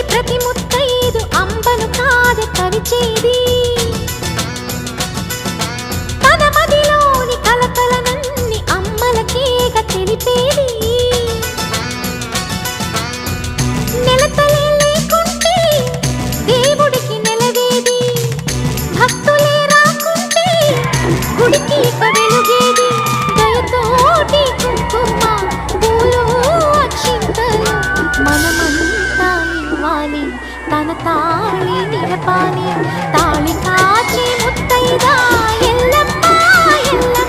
ప్రతి ముత్తైదు అంబను కాదే కరిచేది తన మదిలోని కలకలనన్ని అమ్మలకేగ తెలిపేది నెలతలే లేకుంటే దేవుడికి నెలవేది భక్తులే రాకుంటే గుడికి వెలుగేది దయతోటి కుంకుమ పూలు అక్షింతలు మనమంతా ఇవ్వాలి తన తాళి నిలపాలి తాళి కాచి ముత్తైదా ఎల్లమ్మ ఎల్లమ్మ